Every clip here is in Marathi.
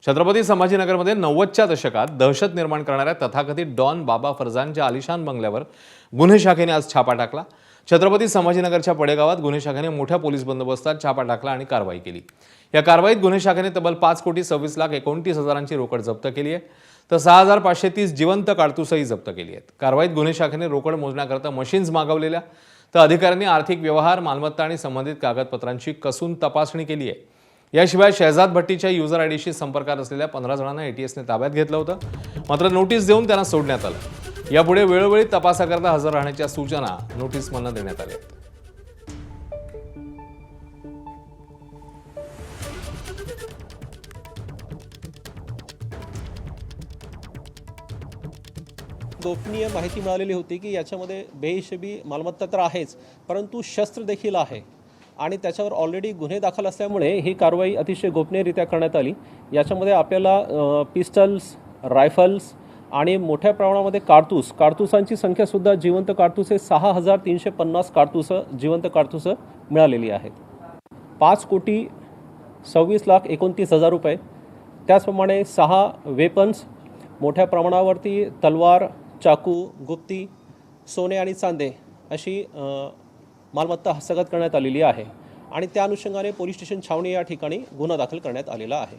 छत्रपती संभाजीनगरमध्ये 90च्या दशकात दहशत निर्माण करणाऱ्या तथाकथित डॉन बाबा फरजानच्या आलिशान बंगल्यावर गुन्हे शाखेने आज छापा टाकला। छत्रपती संभाजीनगरच्या पडेगावात गुन्हे शाखेने मोठ्या पोलीस बंदोबस्तात छापा टाकला आणि कारवाई केली। या कारवाईत गुन्हे शाखेने तब्बल 5,26,29,00,000ची रोकड जप्त केली आहे, तर 6,530 जिवंत काडतुसही जप्त केली आहेत। कारवाईत गुन्हे शाखेने रोकड मोजण्याकरता मशीन्स मागवलेल्या, तर अधिकाऱ्यांनी आर्थिक व्यवहार, मालमत्ता आणि संबंधित कागदपत्रांची कसून तपासणी केली आहे। याशिवाय शहजाद भट्टीच्या युजर आयडीशी संपर्कात असलेल्या 15 जणांना एटीएसने ताब्यात घेतलं होतं, मात्र नोटीस देऊन त्यांना सोडण्यात आलं। यापुढे वेळोवेळी तपासाकरता हजर राहण्याच्या सूचना नोटीसमधून देण्यात आल्या आहेत। गोपनीय माहिती मिळालेली होती की याच्यामध्ये बेहिशेबी मालमत्ता तर आहेच, परंतु शस्त्र देखील आहे आणि त्याच्यावर ऑलरेडी गुन्हे दाखल असल्यामुळे ही कारवाई अतिशय गोपनीयरित्या करण्यात आली। याच्यामध्ये आपल्याला पिस्टल्स, रायफल्स आणि मोठ्या प्रमाणामध्ये कारतुसांची संख्यासुद्धा जिवंत कारतुसे 6,350 कारतुसं जिवंत कारतुसं मिळालेली आहेत। 5,26,29,00,000 रुपये, त्याचप्रमाणे 6 वेपन्स, मोठ्या प्रमाणावरती तलवार, चाकू, गुप्ती, सोने आणि चांदे अशी मालमत्ता हस्तगत करण्यात आलेली आहे आणि त्या अनुषंगाने पोलीस स्टेशन छावणी या ठिकाणी गुन्हा दाखल करण्यात आलेला आहे।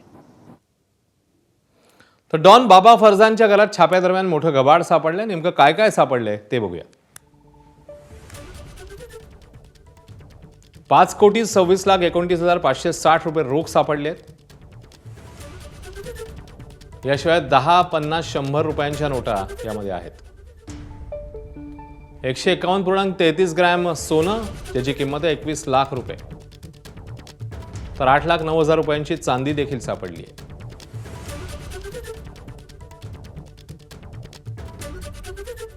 तर डॉन बाबा फरजानच्या घरात छाप्यादरम्यान मोठं गबाड सापडलंय। नेमकं काय काय सापडलंय ते बघूया। 5,26,29,560 रुपये रोख सापडले आहेत। याशिवाय 10, 50, 100 रुपयांच्या नोटा यामध्ये आहेत। 151.33 ग्रॅम सोनं, ज्याची किंमत आहे 21 लाख रुपये, तर 8,09,000 रुपयांची चांदी देखील सापडली आहे।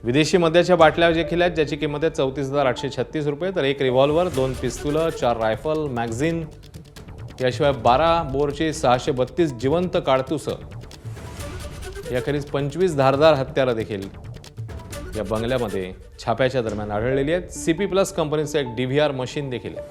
विदेशी मद्याच्या बाटल्या देखील आहेत, ज्याची किंमत आहे 34,836 रुपये, तर 1 रिव्हॉल्वर, 2 पिस्तुलं, 4 रायफल, मॅगझिन, याशिवाय 12 बोरची 632 जिवंत काडतुसं, याखेरीज 25 धारदार हत्यारं देखील या बंगल्यामध्ये छाप्याच्या दरम्यान आढळलेली आहेत। CP+ कंपनीचं एक DVR मशीन देखील आहे।